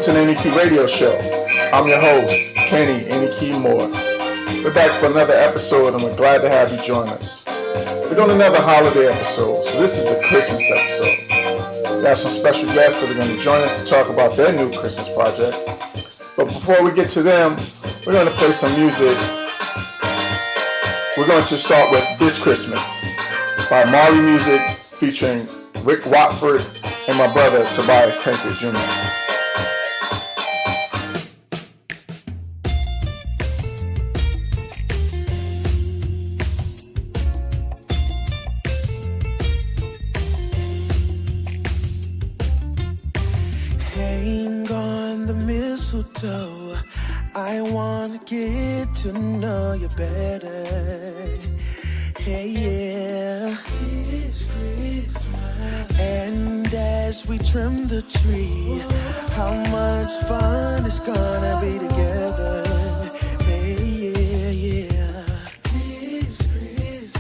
to the Any Key Radio Show. I'm your host, Kenny Any Key Moore. We're back for another episode and we're glad to have you join us. We're doing another holiday episode, so this is the Christmas episode. We have some special guests that are going to join us to talk about their new Christmas project. But before we get to them, we're going to play some music. We're going to start with This Christmas by Marley Music featuring Rick Watford and my brother Tobias Tankard Jr. Hang on the mistletoe, I want to get to know you better. Hey, yeah. It's Christmas. And as we trim the tree, how much fun it's gonna be together. Hey, yeah, yeah. It's Christmas.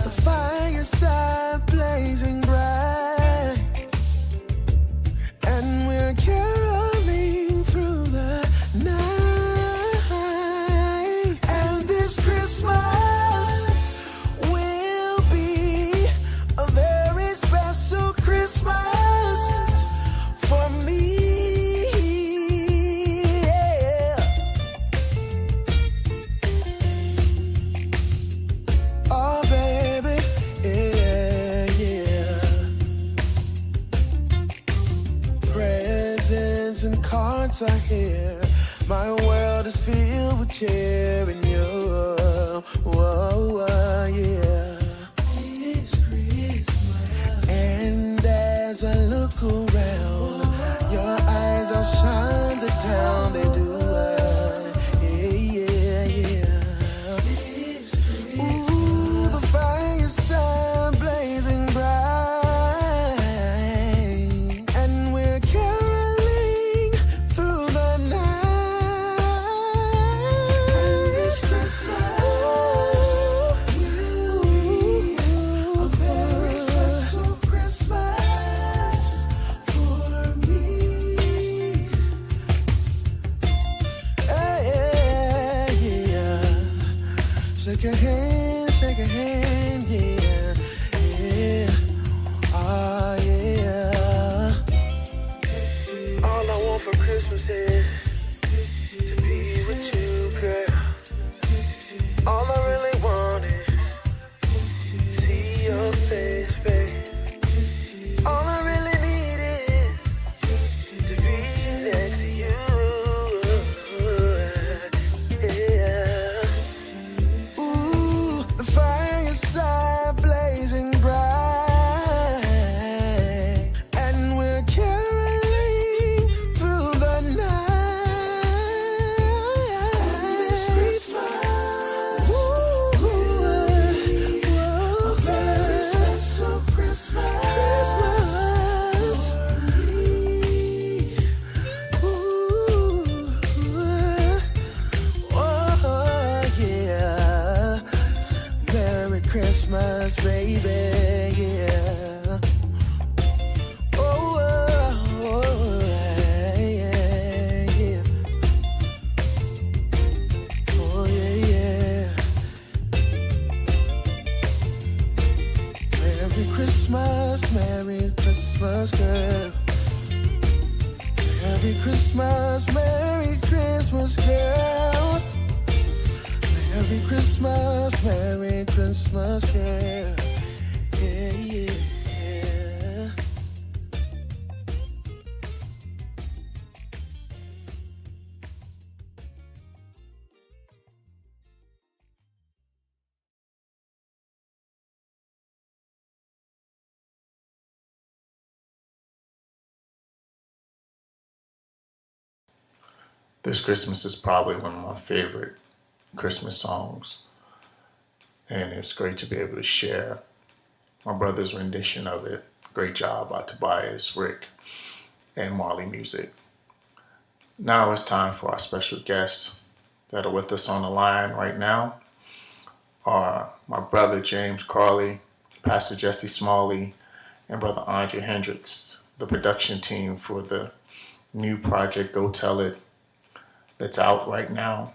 The fireside blazing bright, and we're caroling through the night. And this Christmas are here. My world is filled with cheer and you. Whoa, yeah. It's Christmas. And as I look around, your eyes outshine the town. They do. Yeah, yeah. Ooh, the fireside blazing bright, and we're caroling through the night. And this Christmas will be a very special Christmas for me. Yeah, yeah. Shake your hand, yeah, yeah. Ah, yeah. All I want for Christmas is to be with you, girl. All I really want is see your face. All I really need is to be next to you. Yeah. Ooh, the fireside blazing bright, and we're caroling through the night. And this Christmas will be a very special Christmas for me. Ooh, oh yeah. Merry Christmas, baby, yeah. Oh, yeah, yeah. Oh, yeah, yeah. Merry Christmas, girl. Merry Christmas, girl. Merry Christmas, girl. Yeah, yeah, yeah. This Christmas is probably one of my favorite Christmas songs, and it's great to be able to share my brother's rendition of it. Great job by Tobias, Rick, and Marley Music. Now it's time for our special guests that are with us on the line right now. Are my brother James Crawley, Pastor Jesse Smalley, and brother Andre Hendrieux, the production team for the new project, Go Tell It, that's out right now.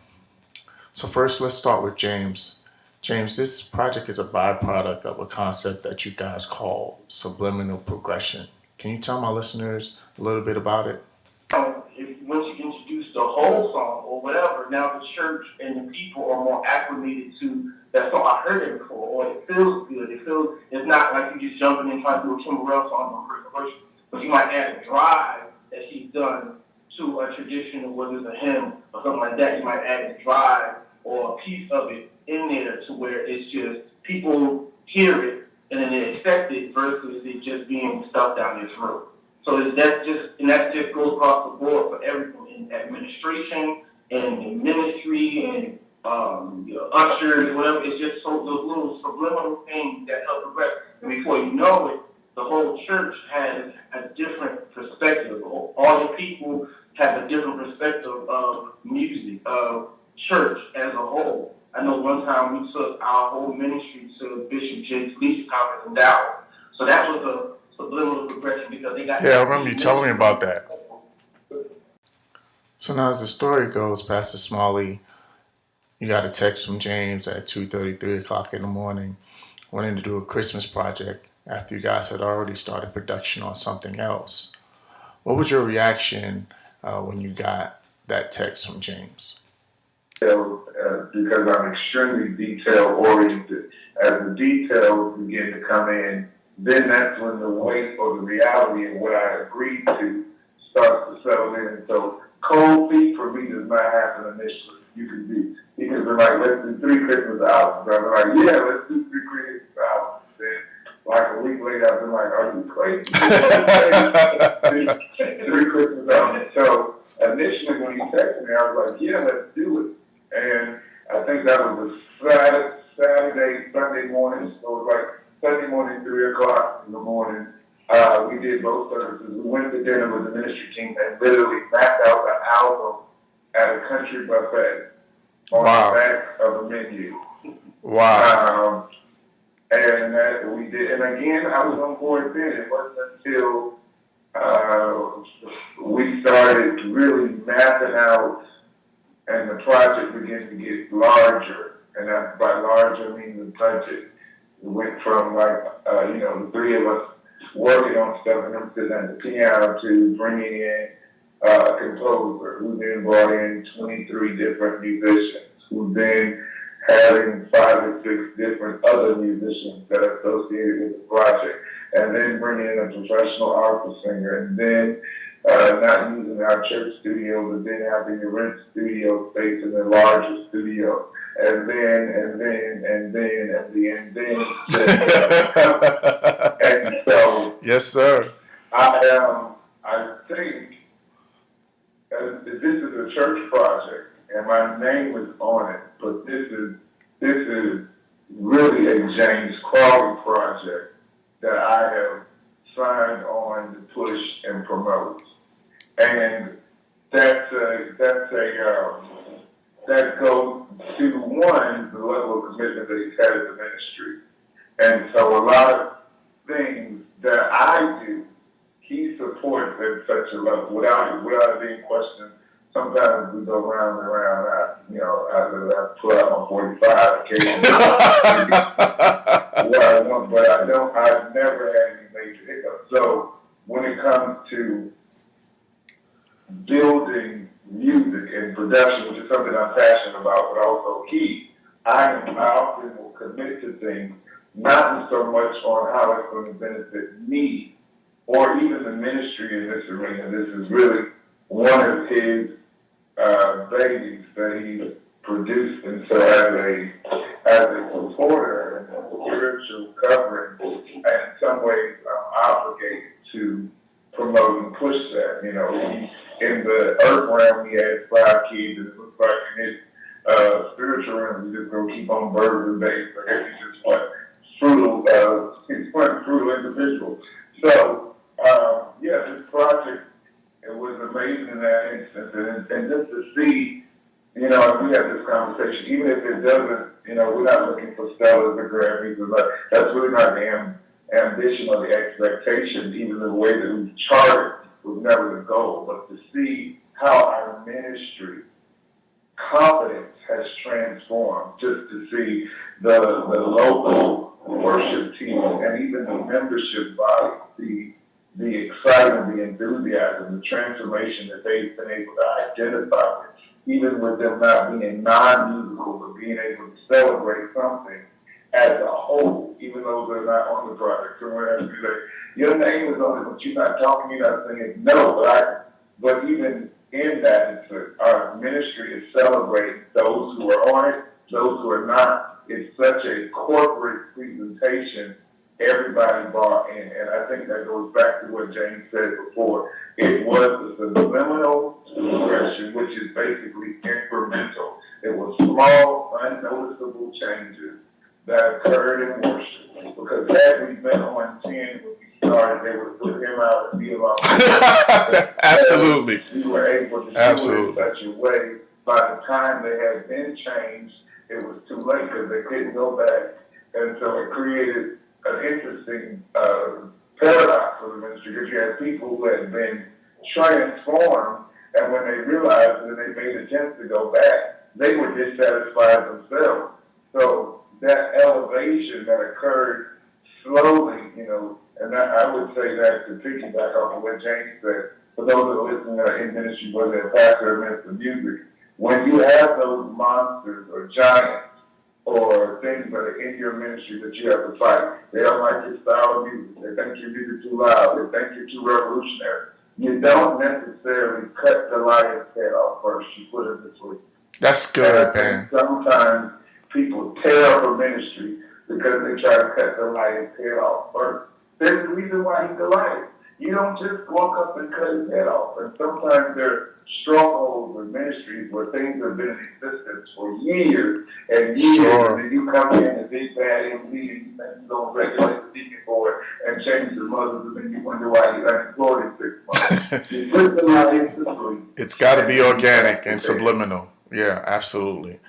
So first, let's start with James. James, this project is a byproduct of a concept that you guys call subliminal progression. Can you tell my listeners a little bit about it? If once you introduce the whole song or whatever, now the church and the people are more acclimated to that song. I heard it before, or it feels good. It feels it's not like you just jumping in trying to do a Kim Burrell song or verse, but you might add a drive that she's done to a traditional, whether it's a hymn or something like that. You might add a drive or a piece of it in there to where it's just people hear it and then they accept it versus it just being stuffed down their throat. So that just goes across the board for everything in administration and in ministry and ushers, whatever. It's just so those little subliminal things that help progress. And before you know it, the whole church has a different perspective. All the people have a different perspective of music, of church as a whole. I know one time we took our whole ministry to Bishop James Crawley's conference in Dallas. So that was a subliminal progression because they got... Yeah, I remember you telling me about that. So now as the story goes, Pastor Smalley, you got a text from James at 2:30, 3 o'clock in the morning, wanting to do a Christmas project after you guys had already started production on something else. What was your reaction when you got that text from James? Because I'm extremely detail-oriented. As the details begin to come in, then that's when the weight or the reality of what I agreed to starts to settle in. So cold feet for me does not happen initially. You can be like, let's do 3 Christmas albums. I'm like, yeah, let's do 3 Christmas albums. Then, like a week later, I've been like, are you crazy? 3 Christmas albums. So initially when he texted me, I was like, yeah, let's do it. And I think that was a Saturday, Sunday morning. So it was like Sunday morning, 3 o'clock in the morning. We did both services. We went to dinner with the ministry team and literally mapped out the album at a country buffet on the back of a menu. Wow. And that we did. And again, I was on board then. It wasn't until we started really mapping out and the project began to get larger. And by larger, I mean the budget. We went from the 3 of us working on stuff and them sitting at the piano to bringing in a composer who then brought in 23 different musicians, who then having 5 or 6 different other musicians that are associated with the project, and then bringing in a professional opera singer, and then not using our church studio, but then having to rent studio space in a larger studio, and so yes, sir. I think this is a church project, and my name is on it, but this is really a James Crawley project that I have signed on to push and promote. And that goes to one, the level of commitment that he's had in the ministry. And so a lot of things that I do, he supports at such a level without it being questioned. Sometimes we go round and round. I pull out my 45 occasionally. But I've never had any major hiccups. So when it comes to building music and production, which is something I'm passionate about, but also key, I often will commit to things, not so much on how it's going to benefit me or even the ministry in this arena. This is really one of his babies that he produced, and so as a supporter and a spiritual covering, and in some ways I'm obligated to promote and push that. In the earth realm, he had 5 kids, and it looks like in his spiritual realm, he's just going to keep on burgers and babies. I guess he's just one frugal individual. So, this project, it was amazing in that instance, and just to see, and we had this conversation, even if it doesn't, we're not looking for Stellas or Grammys, that's really not the ambition or the expectation, even the way that we charted was never the goal, but to see how our ministry confidence has transformed, just to see the local worship team and even the membership body, the excitement, the enthusiasm, the transformation that they've been able to identify with, even with them not being non-musical, but being able to celebrate something as a whole, even though they're not on the project. Someone has to be like, your name is on it, but you're not talking, you're not singing. No, but even in that, our ministry is celebrating those who are on it, those who are not. It's such a corporate presentation. Everybody bought in, and I think that goes back to what James said before. It was the subliminal expression, which is basically incremental. It was small, unnoticeable changes that occurred in worship. Because had we been on 10 when we started, they would put him out and be alone. Absolutely. We were able to do it in such a way, by the time they had been changed, it was too late because they couldn't go back. And so it created an interesting paradox for the ministry, because you had people who had been transformed, and when they realized that they made attempts to go back, they were dissatisfied themselves. So that elevation that occurred slowly, and that, I would say that to piggyback off of what James said, for those that are listening that are in ministry, whether they're pastor or minister of music, when you have those monsters or giants or things that are in your ministry that you have to fight, they don't like your style of music, they think your music too loud, they think you're too revolutionary. You don't necessarily cut the lion's head off first, you put it this way. That's good, man. Sometimes people tear up a ministry because they try to cut the lion's head off first. There's a reason why he's the lion. You don't just walk up and cut his head off. And sometimes there are strongholds or ministries where things have been in existence for years and years, Sure. and then you come in and big bad MC and you think you're going to regulate the deacon board and change the mothers, and then you wonder why you're unemployed in 6 months. You put the lion to sleep. It's got to be organic and subliminal. Yeah, absolutely.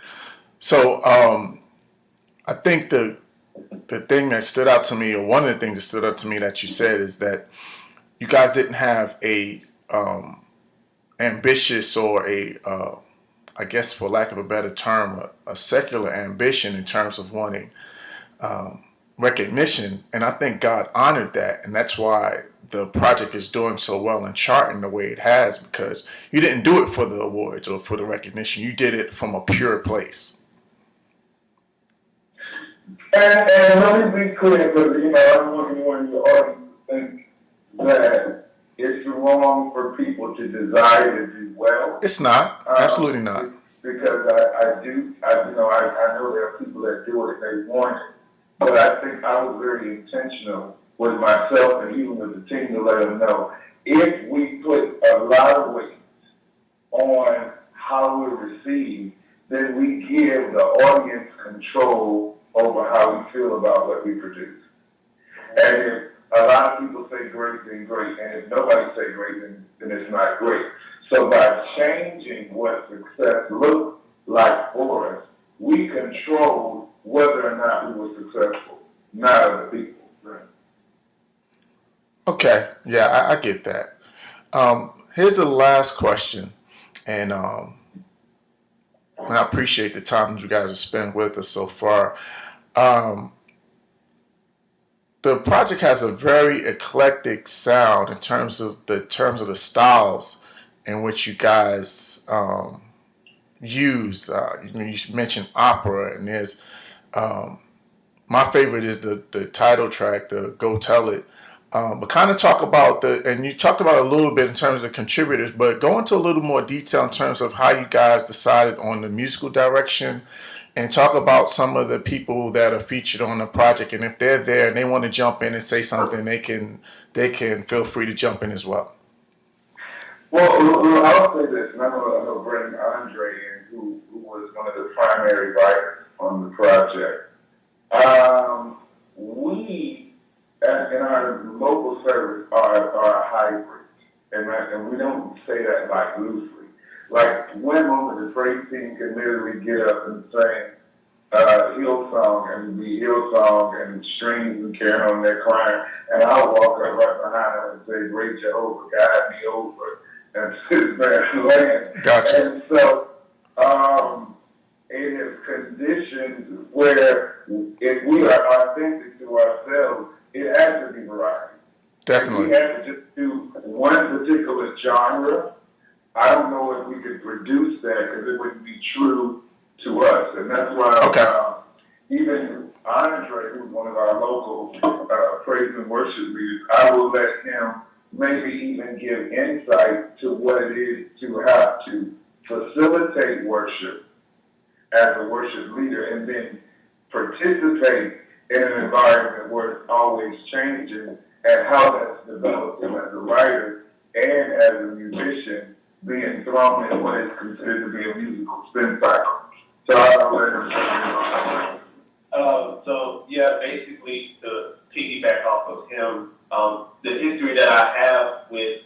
So I think the thing that stood out to me, or one of the things that stood out to me that you said, is that you guys didn't have a ambitious or I guess for lack of a better term, a secular ambition in terms of wanting recognition. And I think God honored that. And that's why the project is doing so well and charting the way it has, because you didn't do it for the awards or for the recognition. You did it from a pure place. And let me be clear, because, I don't want anyone in the audience to think that it's wrong for people to desire to do well. It's not. Absolutely not. Because I know there are people that do it, they want it. But I think I was very intentional with myself and even with the team to let them know, if we put a lot of weight on how we're received, then we give the audience control over how we feel about what we produce. And if a lot of people say great, then great. And if nobody say great, then it's not great. So by changing what success looks like for us, we control whether or not we were successful, not other people. Right? Okay. Yeah, I get that. Here's the last question. And I appreciate the time you guys have spent with us so far. The project has a very eclectic sound in terms of the styles in which you guys use. You mentioned opera, and there's my favorite is the title track, the "Go Tell It." But kind of talk about and you talked about it a little bit in terms of contributors, but go into a little more detail in terms of how you guys decided on the musical direction, and talk about some of the people that are featured on the project. And if they're there and they want to jump in and say something, they can feel free to jump in as well. Well, I'll say this, and I know bring Andre in, who was one of the primary writers on the project. We, in our local service, are a hybrid, and we don't say that like loosely. Like one moment the praise team can literally get up and sing Hillsong and the Hillsong and strings and carrying on their crying. And I'll walk up right behind them and say, great Jehovah, guide me over and sit there and land. Gotcha. And so it is conditions where if we are authentic to ourselves, it has to be variety. Definitely. If we had to just do one particular genre, I don't know if we could produce that because it wouldn't be true to us. And that's why even Andre, who's one of our local praise and worship leaders, I will let him maybe even give insight to what it is to have to facilitate worship as a worship leader and then participate in an environment where it's always changing and how that's developed him as a writer and as a musician being thrown in what is considered to be a musical spin cycle. So I'll let him basically to piggyback off of him, the history that I have with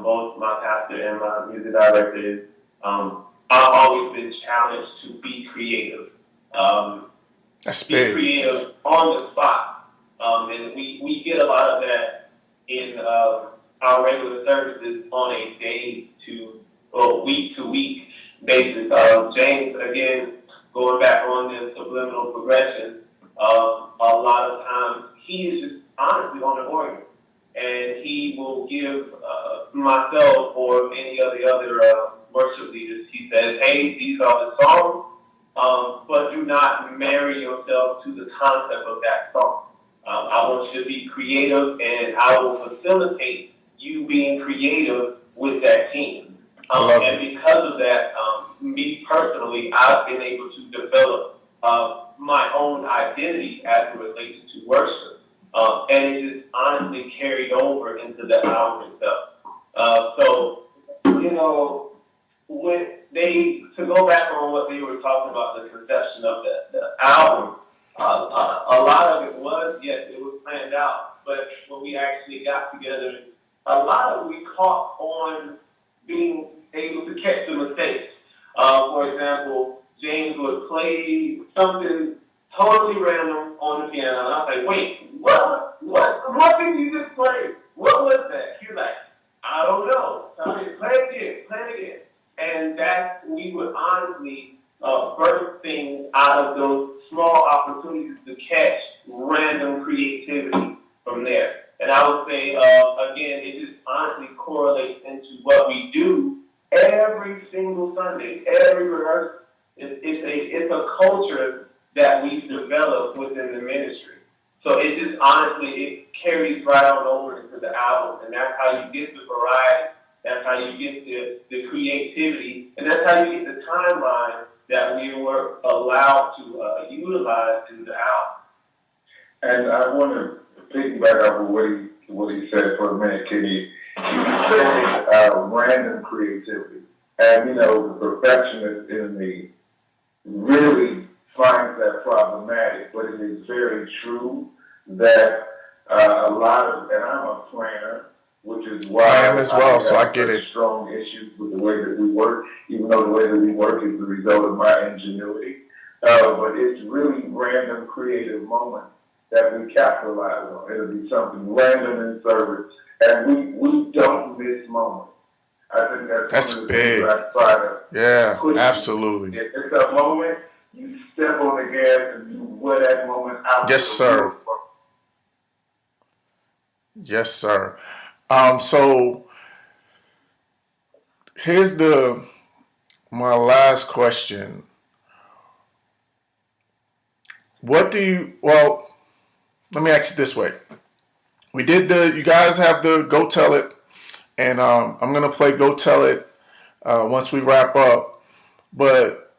both my pastor and my music director is I've always been challenged to be creative. That's be big. creative on the spot. And we get a lot of that in our regular services on a day to or week to week basis. James, again, going back on the subliminal progression, a lot of times he is just honestly on the organ. And he will give myself or any of the other worship leaders, he says, hey, these are the songs, but do not marry yourself to the concept of that song. I want you to be creative, and I will facilitate you being creative with that team. And because of that, me personally, I've been able to develop my own identity as it relates to worship. And it just honestly carried over into the album itself. So, when to go back on what they were talking about, the conception of the album, a lot of it was, yes, it was planned out, but when we actually got together, a lot of we caught on being able to catch the mistakes. For example, James would play something totally random on the piano, and I was like, wait, what did you just play? What was that? He's like, I don't know. So I mean, play it again. And that we would honestly birth things out of those small opportunities to catch random creativity from there. And I would say, again, it just honestly correlates into what we do every single Sunday, every rehearsal. It's a culture that we've developed within the ministry. So it just honestly, it carries right on over into the album. And that's how you get the variety. That's how you get the creativity. And that's how you get the timeline that we were allowed to utilize in the album. And I want to piggyback off of what he said for a minute, Kenny. He said random creativity. And, the perfectionist in me really finds that problematic, but it is very true that a lot of, and I'm a planner, which is why I am as well, so I get it. Strong issues with the way that we work, even though the way that we work is the result of my ingenuity. But it's really random creative moments that we capitalize on. It'll be something random in service, and we don't miss moments. I think that's one of the big. things I try to Yeah, absolutely. If it's a moment, you step on the gas and you wear that moment out. Yes, sir. Yes, sir. So here's my last question. Let me ask it this way. You guys have the Go Tell It, and I'm going to play Go Tell It once we wrap up. But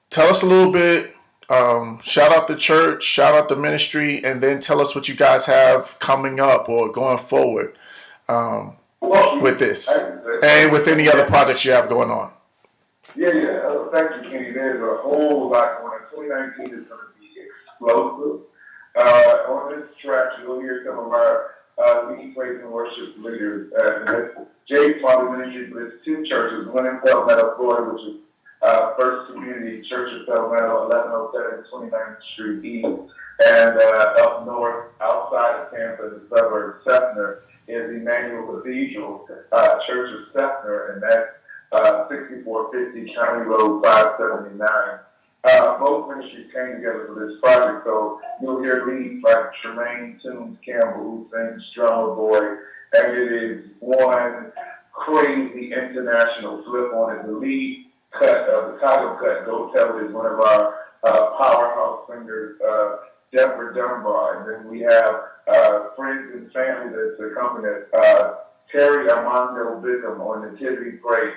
tell us a little bit, shout out the church, shout out the ministry, and then tell us what you guys have coming up or going forward with this and with any other projects you have going on. Yeah. Thank you, Kenny. There's a whole lot going on. 2019 is going to be explosive. On this track, you'll hear some of our lead praise and worship leaders. James Crawley Ministry, but it's two churches, one in Palmetto, Florida, which is First Community Church of Palmetto, 1107 29th Street East. And up north, outside of Tampa, the suburb of Sefner, is Emmanuel Cathedral, Church of Sefner, and that's 6450 County Road 579. Both ministries came together for this project, so you'll hear leads like Tremaine Toombs Campbell, who sings Drummer Boy, and it is one crazy international flip on it. The lead cut, the title cut, Go Tell It, is one of our powerhouse singers, Deborah Dunbar, and then we have friends and family that's accompanied Terry Armando Bickham on Nativity Praise,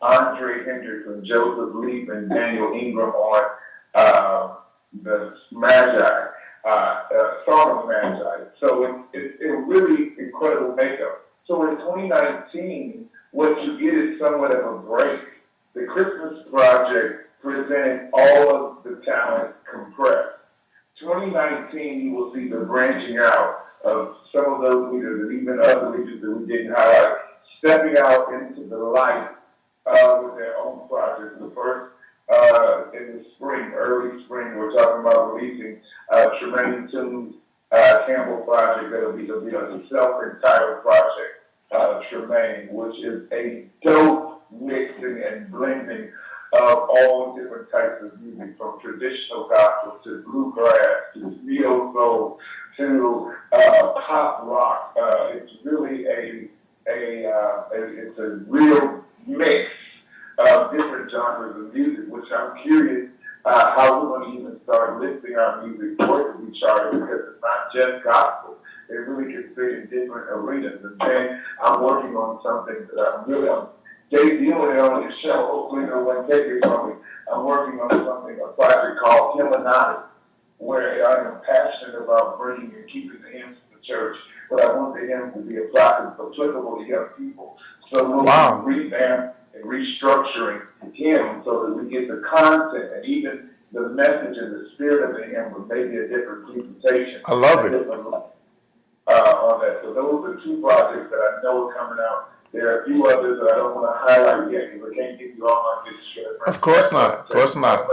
Andre Hendrieux and Joseph Leap and Daniel Ingram on the Magi, Song of the Magi. So it's a really incredible makeup. So in 2019, what you get is somewhat of a break. The Christmas project presented all of the talent compressed. 2019, you will see the branching out of some of those leaders and even other leaders that we didn't highlight, stepping out into the light with their own projects. The first, in the spring, early spring, we're talking about releasing Tremaine Toombs Campbell project. It'll be a self-entitled project, Tremaine, which is a dope mixing and blending of all different types of music, from traditional gospel to bluegrass to neo soul to pop rock. It's really it's a real mix of different genres of music, which I'm curious how we're going to even start lifting our music for it to be charted, because it's not just gospel. It really can fit in different arenas. And then I'm working on something that I'm debuting it on the show. Hopefully no one take it from me. I'm working on a project called Hymnody, where I am passionate about bringing and keeping the hymns to the church, but I want the hymns to be applicable to young people. So we'll be revamping and restructuring hymns so that we get the content and even the message and the spirit of the hymn with maybe a different presentation. I love it. On that. So those are two projects that I know are coming out. There are a few others that I don't want to highlight yet because I can't give you all my good shit. Of course not. Of course not.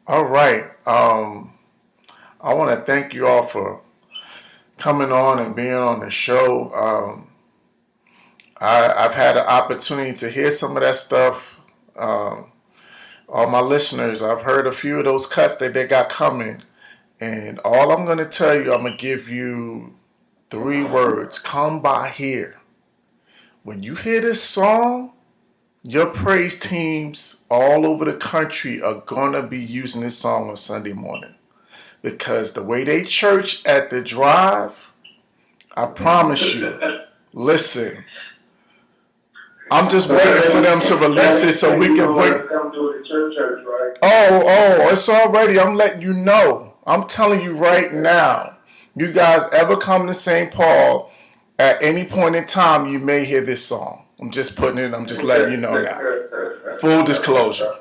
All right. I want to thank you all for coming on and being on the show. I've had an opportunity to hear some of that stuff. All my listeners, I've heard a few of those cuts that they got coming. And all I'm going to tell you, I'm going to give you 3 words. Come by here. When you hear this song, your praise teams all over the country are going to be using this song on Sunday morning. Because the way they church at the drive, I promise you, listen, I'm just waiting for them to release it so we can wait. Oh, it's already, I'm letting you know. I'm telling you right now. You guys ever come to St. Paul, at any point in time, you may hear this song. I'm just letting you know now. Full disclosure.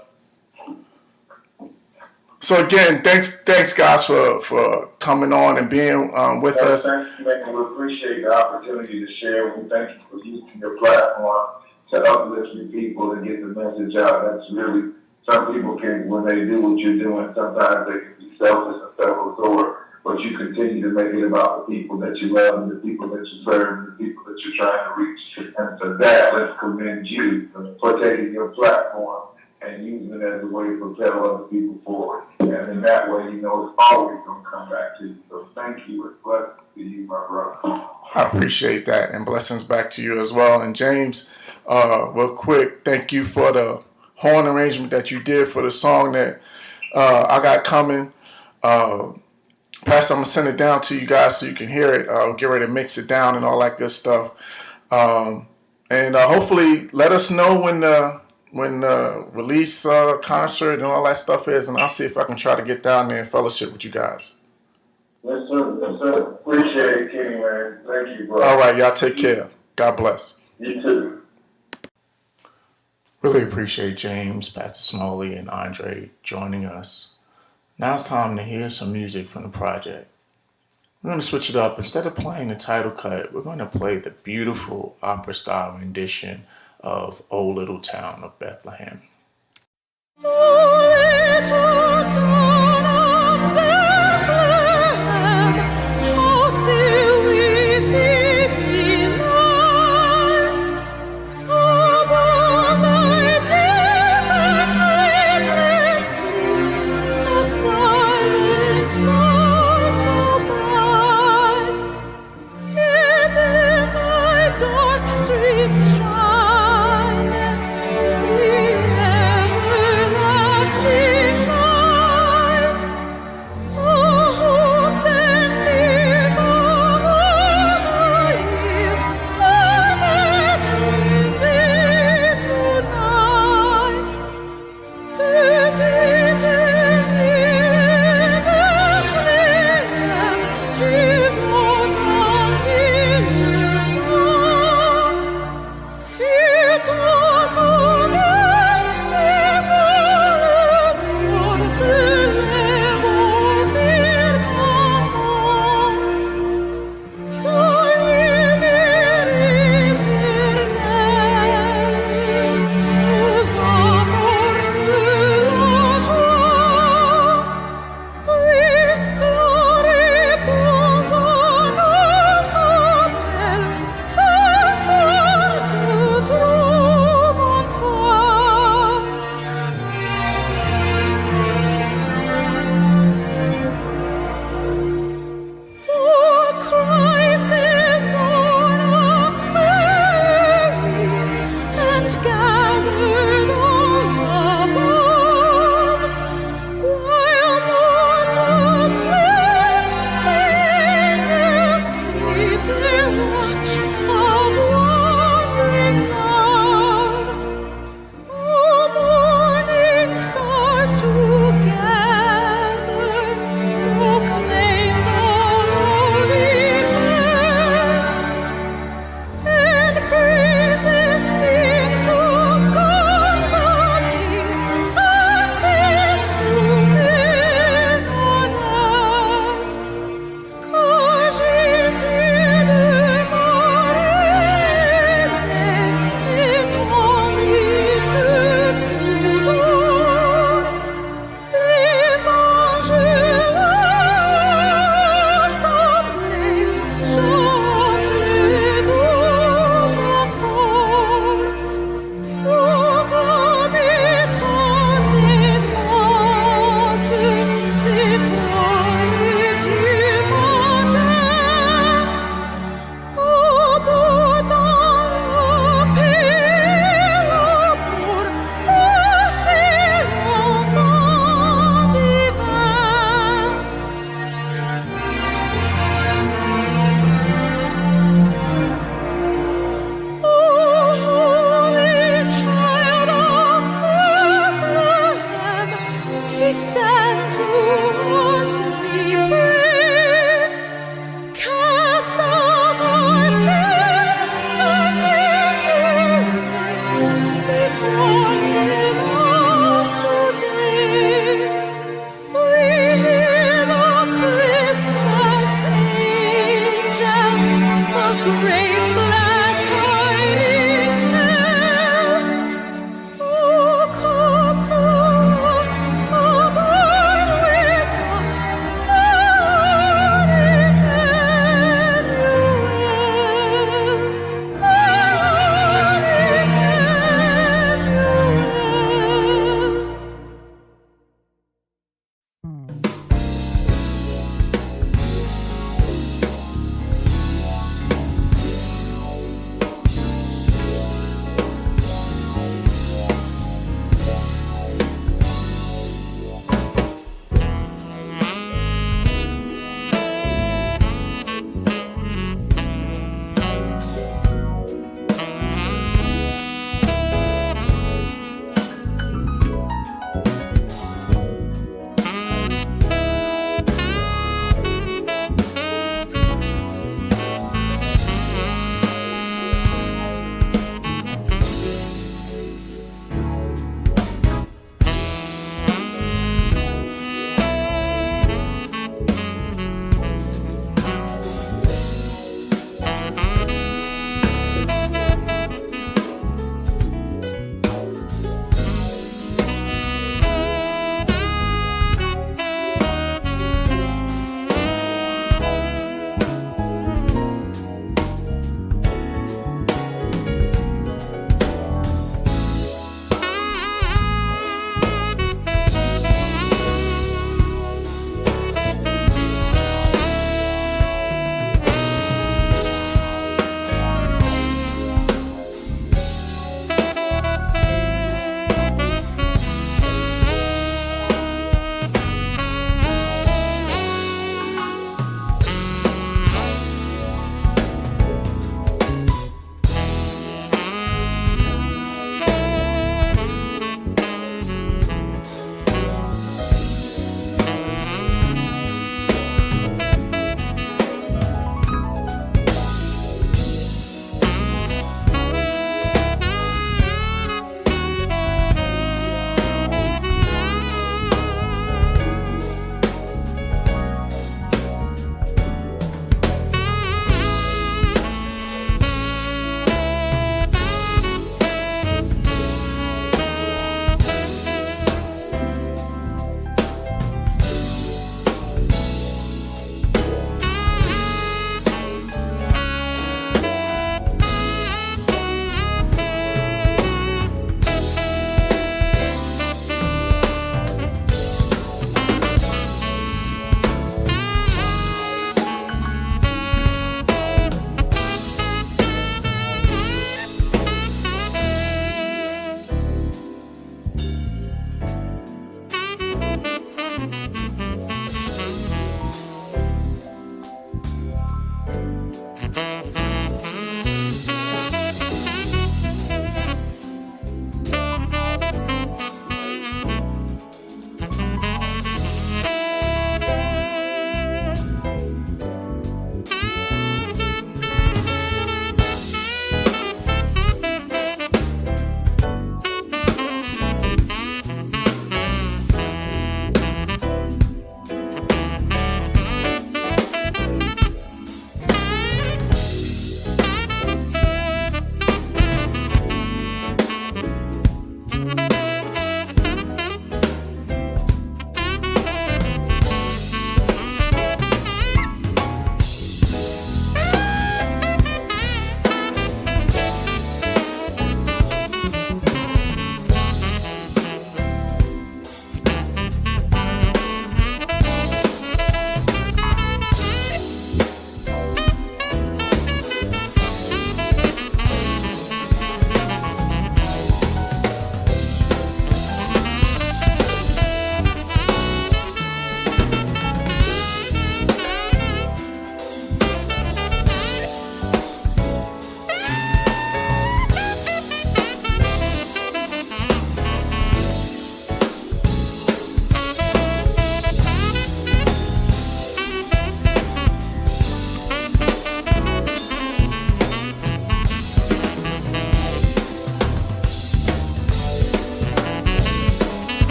So again, thanks guys for coming on and being with us. Thank you, man. We appreciate the opportunity to share. We thank you for using your platform to uplift your people and get the message out. That's really, some people can, when they do what you're doing, sometimes they can be selfish and self-absorbed. But you continue to make it about the people that you love and the people that you serve and the people that you're trying to reach. And for that, let's commend you for taking your platform and using it as a way to propel other people forward. And in that way, you know it's always going to come back to you. So thank you. It's blessed to you, my brother. I appreciate that. And blessings back to you as well. And James, real quick, thank you for the horn arrangement that you did for the song that I got coming. Pastor, I'm going to send it down to you guys so you can hear it. Get ready to mix it down and all that good stuff. And hopefully let us know when the release concert and all that stuff is, and I'll see if I can try to get down there and fellowship with you guys. Yes, sir. Yes, sir. Appreciate it, Kenny, man. Thank you, bro. All right, y'all take care. God bless. You too. Really appreciate James, Pastor Smalley, and Andre joining us. Now it's time to hear some music from the project. We're going to switch it up. Instead of playing the title cut, we're going to play the beautiful opera-style rendition of O Little Town of Bethlehem.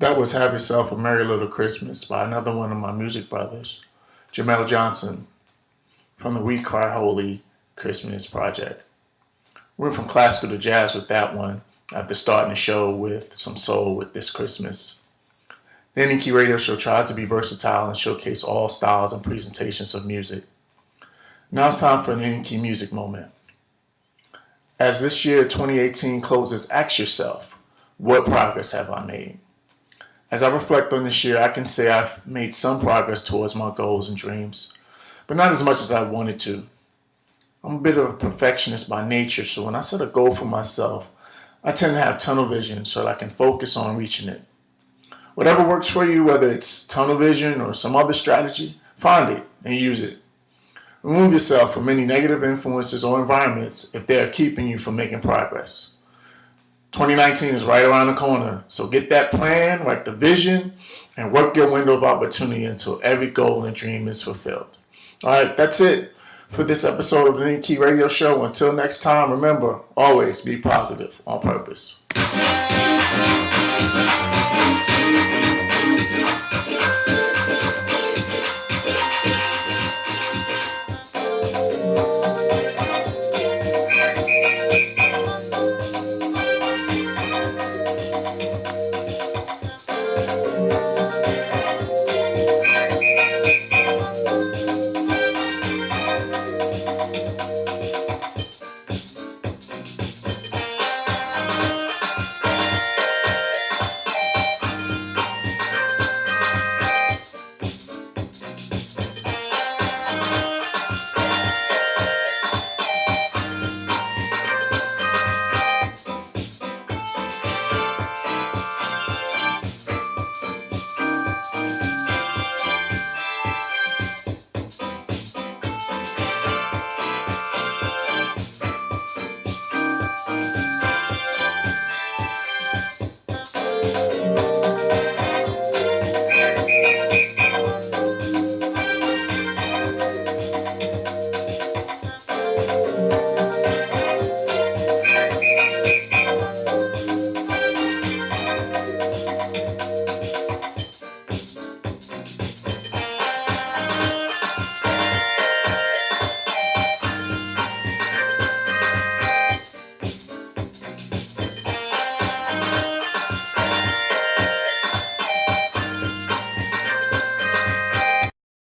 That was Have Yourself a Merry Little Christmas by another one of my music brothers, Jamel Johnson, from the We Cry Holy Christmas project. Went from classical to jazz with that one after starting the show with some soul with This Christmas. The NEK Radio Show tries to be versatile and showcase all styles and presentations of music. Now it's time for an NEK Music Moment. As this year, 2018, closes, ask yourself, what progress have I made? As I reflect on this year, I can say I've made some progress towards my goals and dreams, but not as much as I wanted to. I'm a bit of a perfectionist by nature, so when I set a goal for myself, I tend to have tunnel vision so that I can focus on reaching it. Whatever works for you, whether it's tunnel vision or some other strategy, find it and use it. Remove yourself from any negative influences or environments if they are keeping you from making progress. 2019 is right around the corner, so get that plan, write the vision, and work your window of opportunity until every goal and dream is fulfilled. All right, that's it for this episode of the NEK Radio Show. Until next time, remember, always be positive on purpose.